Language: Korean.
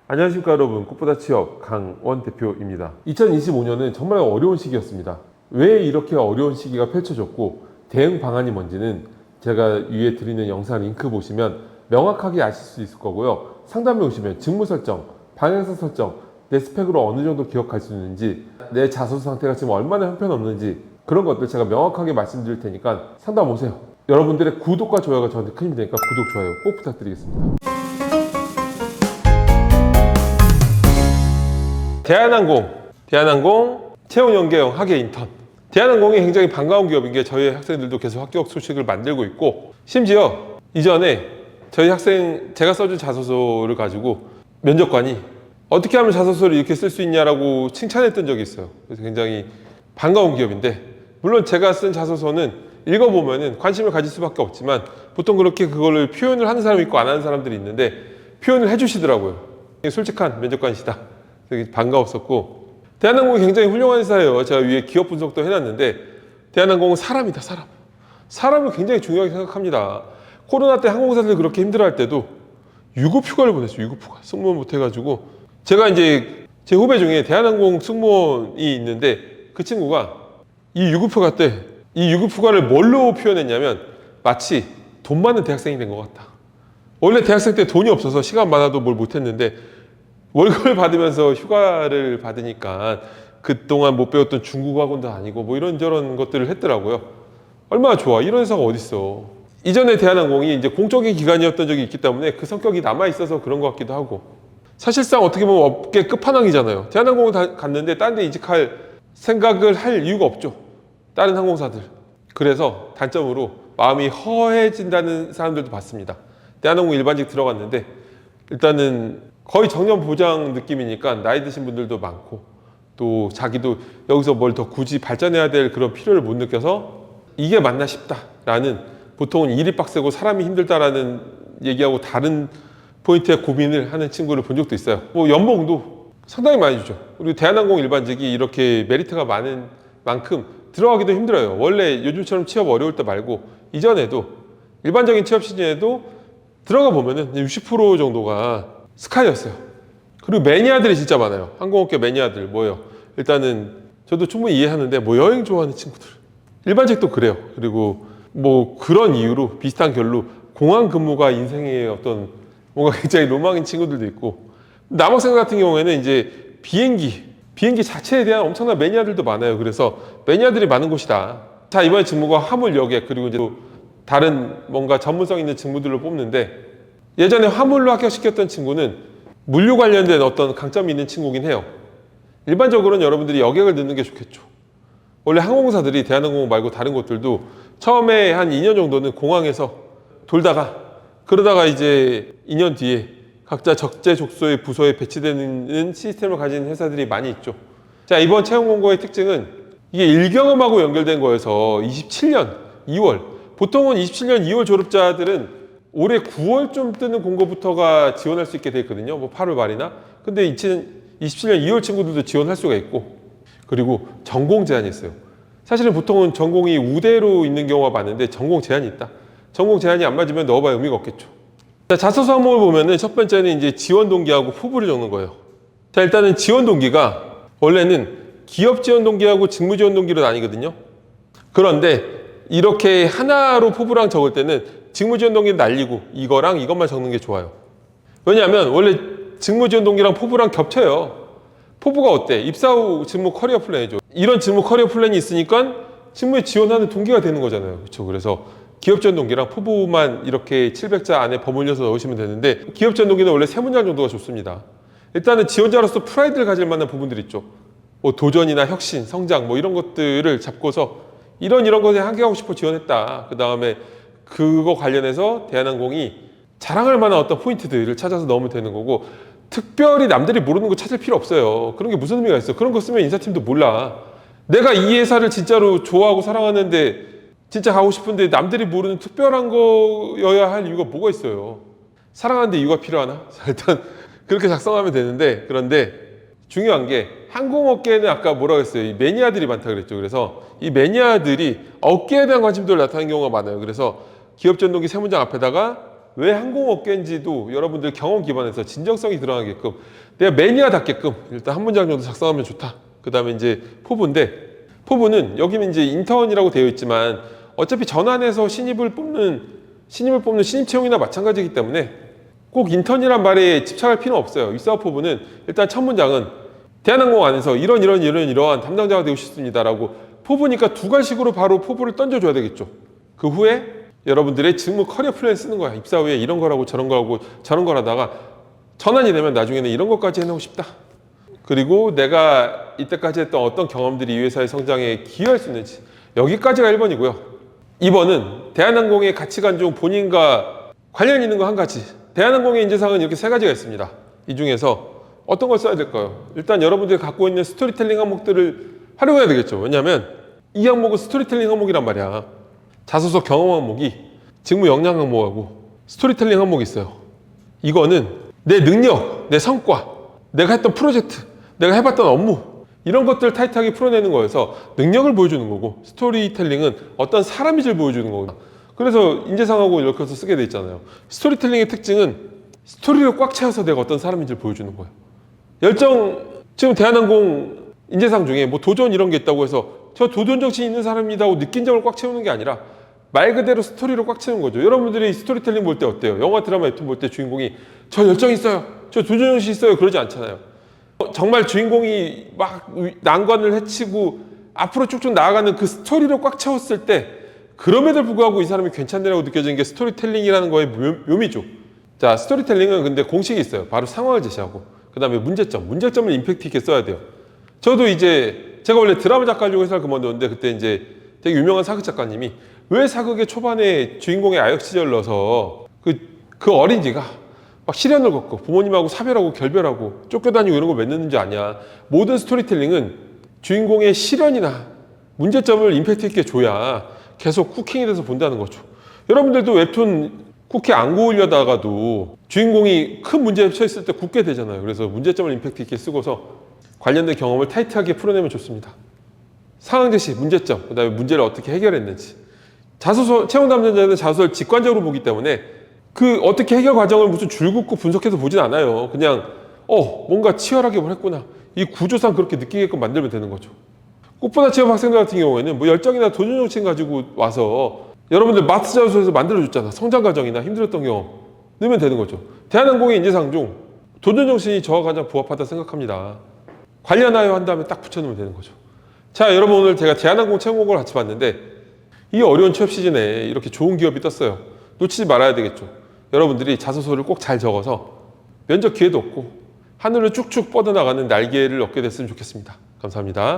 안녕하십니까 여러분, 꽃보다 취업 강원 대표입니다. 2025년은 정말 어려운 시기였습니다. 왜 이렇게 어려운 시기가 펼쳐졌고 대응 방안이 뭔지는 제가 위에 드리는 영상 링크 보시면 명확하게 아실 수 있을 거고요. 상담에 오시면 직무 설정, 방향성 설정, 내 스펙으로 어느 정도 기억할 수 있는지, 내 자소서 상태가 지금 얼마나 형편없는지 그런 것들 제가 명확하게 말씀드릴 테니까 상담 오세요. 여러분들의 구독과 좋아요가 저한테 큰 힘이 되니까 구독, 좋아요 꼭 부탁드리겠습니다. 대한항공 채용 연계형 학예 인턴. 대한항공이 굉장히 반가운 기업인 게 저희 학생들도 계속 합격 소식을 만들고 있고, 심지어 이전에 저희 학생 제가 써준 자소서를 가지고 면접관이 어떻게 하면 자소서를 이렇게 쓸 수 있냐라고 칭찬했던 적이 있어요. 그래서 굉장히 반가운 기업인데, 물론 제가 쓴 자소서는 읽어보면은 관심을 가질 수밖에 없지만 보통 그렇게 그거를 표현을 하는 사람이 있고 안 하는 사람들이 있는데 표현을 해주시더라고요. 솔직한 면접관이시다. 되게 반가웠었고, 대한항공이 굉장히 훌륭한 회사예요. 제가 위에 기업 분석도 해놨는데 대한항공은 사람이다, 사람. 사람을 굉장히 중요하게 생각합니다. 코로나 때 항공사들 그렇게 힘들어할 때도 유급휴가를 보냈어요. 유급휴가 승무원 못해가지고. 제가 이제 제 후배 중에 대한항공 승무원이 있는데 그 친구가 이 유급휴가 때 이 유급휴가를 뭘로 표현했냐면 마치 돈 많은 대학생이 된 것 같다. 원래 대학생 때 돈이 없어서 시간 많아도 뭘 못했는데 월급을 받으면서 휴가를 받으니까 그동안 못 배웠던 중국어 학원도 아니고 뭐 이런저런 것들을 했더라고요. 얼마나 좋아. 이런 회사가 어딨어. 이전에 대한항공이 이제 공적인 기관이었던 적이 있기 때문에 그 성격이 남아있어서 그런 것 같기도 하고, 사실상 어떻게 보면 업계 끝판왕이잖아요. 대한항공 갔는데 딴 데 이직할 생각을 할 이유가 없죠. 다른 항공사들. 그래서 단점으로 마음이 허해진다는 사람들도 봤습니다. 대한항공 일반직 들어갔는데 일단은 거의 정년 보장 느낌이니까 나이 드신 분들도 많고, 또 자기도 여기서 뭘 더 굳이 발전해야 될 그런 필요를 못 느껴서 이게 맞나 싶다라는, 보통은 일이 빡세고 사람이 힘들다라는 얘기하고 다른 포인트에 고민을 하는 친구를 본 적도 있어요. 뭐 연봉도 상당히 많이 주죠. 그리고 대한항공 일반직이 이렇게 메리트가 많은 만큼 들어가기도 힘들어요. 원래 요즘처럼 취업 어려울 때 말고 이전에도 일반적인 취업 시즌에도 들어가 보면은 60% 정도가 스카이였어요. 그리고 매니아들이 진짜 많아요. 항공업계 매니아들. 뭐예요? 일단은 저도 충분히 이해하는데 뭐 여행 좋아하는 친구들, 일반직도 그래요. 그리고 뭐 그런 이유로 비슷한 결로 공항 근무가 인생의 어떤 뭔가 굉장히 로망인 친구들도 있고, 남학생 같은 경우에는 이제 비행기 자체에 대한 엄청난 매니아들도 많아요. 그래서 매니아들이 많은 곳이다. 자, 이번에 직무가 화물 여객, 그리고 이제 또 다른 뭔가 전문성 있는 직무들로 뽑는데, 예전에 화물로 합격시켰던 친구는 물류 관련된 어떤 강점이 있는 친구긴 해요. 일반적으로는 여러분들이 여객을 넣는 게 좋겠죠. 원래 항공사들이 대한항공 말고 다른 곳들도 처음에 한 2년 정도는 공항에서 돌다가, 그러다가 이제 2년 뒤에 각자 적재적소의 부서에 배치되는 시스템을 가진 회사들이 많이 있죠. 자, 이번 채용 공고의 특징은 이게 1경험하고 연결된 거여서 27년 2월, 보통은 27년 2월 졸업자들은 올해 9월쯤 뜨는 공고부터가 지원할 수 있게 돼 있거든요. 뭐 8월 말이나. 근데 2027년 2월 친구들도 지원할 수가 있고, 그리고 전공 제한이 있어요. 사실은 보통은 전공이 우대로 있는 경우가 많은데 전공 제한이 있다. 전공 제한이 안 맞으면 넣어봐야 의미가 없겠죠. 자, 자소서 항목을 보면은 첫 번째는 이제 지원 동기하고 포부를 적는 거예요. 자, 일단은 지원 동기가 원래는 기업 지원 동기하고 직무 지원 동기로 나뉘거든요. 그런데 이렇게 하나로 포부랑 적을 때는 직무 지원 동기는 날리고 이거랑 이것만 적는 게 좋아요. 왜냐하면 원래 직무 지원 동기랑 포부랑 겹쳐요. 포부가 어때? 입사 후 직무 커리어 플랜이죠. 이런 직무 커리어 플랜이 있으니까 직무에 지원하는 동기가 되는 거잖아요. 그렇죠? 그래서 기업 지원 동기랑 포부만 이렇게 700자 안에 버무려서 넣으시면 되는데, 기업 지원 동기는 원래 3문장 정도가 좋습니다. 일단은 지원자로서 프라이드를 가질 만한 부분들 있죠. 뭐 도전이나 혁신, 성장 뭐 이런 것들을 잡고서 이런 것에 함께하고 싶어 지원했다. 그 다음에 그거 관련해서 대한항공이 자랑할 만한 어떤 포인트들을 찾아서 넣으면 되는 거고, 특별히 남들이 모르는 거 찾을 필요 없어요. 그런 게 무슨 의미가 있어? 그런 거 쓰면 인사팀도 몰라. 내가 이 회사를 진짜로 좋아하고 사랑하는데 진짜 가고 싶은데 남들이 모르는 특별한 거여야 할 이유가 뭐가 있어요? 사랑하는데 이유가 필요하나? 일단 그렇게 작성하면 되는데, 그런데 중요한 게 항공업계는 아까 뭐라고 했어요? 이 매니아들이 많다 그랬죠. 그래서 이 매니아들이 업계에 대한 관심도를 나타내는 경우가 많아요. 그래서 기업 전동기 3문장 앞에다가 왜 항공업계인지도 여러분들 경험 기반에서 진정성이 드러나게끔 내가 매니아답게끔 일단 한 문장 정도 작성하면 좋다. 그 다음에 이제 포부인데, 포부는 여기는 이제 인턴이라고 되어 있지만 어차피 전환해서 신입을 뽑는 신입 채용이나 마찬가지이기 때문에 꼭 인턴이란 말에 집착할 필요는 없어요. 이 사업 포부는 일단 첫 문장은 대한항공 안에서 이러한 담당자가 되고 싶습니다라고 포부니까 두 가지식으로 바로 포부를 던져줘야 되겠죠. 그 후에 여러분들의 직무 커리어 플랜 쓰는 거야. 입사 후에 이런 거라고 저런 거라다가 전환이 되면 나중에는 이런 것까지 해내고 싶다. 그리고 내가 이때까지 했던 어떤 경험들이 이 회사의 성장에 기여할 수 있는지, 여기까지가 1번이고요 2번은 대한항공의 가치관 중 본인과 관련 있는 거 한 가지. 대한항공의 인재상은 이렇게 3가지가 있습니다. 이 중에서 어떤 걸 써야 될까요? 일단 여러분들이 갖고 있는 스토리텔링 항목들을 활용해야 되겠죠. 왜냐하면 이 항목은 스토리텔링 항목이란 말이야. 자소서 경험 항목이 직무 역량 항목하고 스토리텔링 항목이 있어요. 이거는 내 능력, 내 성과, 내가 했던 프로젝트, 내가 해봤던 업무, 이런 것들을 타이트하게 풀어내는 거여서 능력을 보여주는 거고, 스토리텔링은 어떤 사람인지를 보여주는 거고. 그래서 인재상하고 이렇게 해서 쓰게 돼 있잖아요. 스토리텔링의 특징은 스토리를 꽉 채워서 내가 어떤 사람인지를 보여주는 거예요. 지금 대한항공 인재상 중에 뭐 도전 이런 게 있다고 해서 저 도전 정신이 있는 사람이다 하고 느낀 점을 꽉 채우는 게 아니라 말 그대로 스토리로 꽉 채우는 거죠. 여러분들이 스토리텔링 볼 때 어때요? 영화, 드라마, 웹툰 볼 때 주인공이 저 열정 있어요, 저 도전 정신 있어요, 그러지 않잖아요. 정말 주인공이 막 난관을 헤치고 앞으로 쭉쭉 나아가는 그 스토리로 꽉 채웠을 때 그럼에도 불구하고 이 사람이 괜찮다고 느껴지는 게 스토리텔링이라는 거의 묘미죠. 자, 스토리텔링은 근데 공식이 있어요. 바로 상황을 제시하고 그 다음에 문제점을 임팩트 있게 써야 돼요. 저도 이제 제가 원래 드라마 작가 하려고 회사를 그만뒀는데 그때 이제 되게 유명한 사극 작가님이 왜 사극의 초반에 주인공의 아역 시절을 넣어서 그 어린이가 막 시련을 겪고 부모님하고 사별하고 결별하고 쫓겨다니고 이런 거 왜 넣는지 아냐. 모든 스토리텔링은 주인공의 시련이나 문제점을 임팩트 있게 줘야 계속 쿠킹이 돼서 본다는 거죠. 여러분들도 웹툰 쿠키 안 구우려다가도 주인공이 큰 문제에 처했을 때 굳게 되잖아요. 그래서 문제점을 임팩트 있게 쓰고서 관련된 경험을 타이트하게 풀어내면 좋습니다. 상황 제시, 문제점, 그 다음에 문제를 어떻게 해결했는지. 자소서, 채용 담당자는 자소서를 직관적으로 보기 때문에 그 어떻게 해결 과정을 무슨 줄 긋고 분석해서 보진 않아요. 그냥 뭔가 치열하게 뭘 했구나, 이 구조상 그렇게 느끼게끔 만들면 되는 거죠. 꽃보다 취업 학생들 같은 경우에는 뭐 열정이나 도전 정신 가지고 와서 여러분들 마트 자소서에서 만들어줬잖아. 성장 과정이나 힘들었던 경험 넣으면 되는 거죠. 대한항공의 인재상 중 도전 정신이 저와 가장 부합하다 생각합니다. 관련하여 한 다음에 딱 붙여놓으면 되는 거죠. 자, 여러분 오늘 제가 대한항공 채용공고를 같이 봤는데 이 어려운 취업 시즌에 이렇게 좋은 기업이 떴어요. 놓치지 말아야 되겠죠. 여러분들이 자소서를 꼭 잘 적어서 면접 기회도 없고 하늘을 쭉쭉 뻗어나가는 날개를 얻게 됐으면 좋겠습니다. 감사합니다.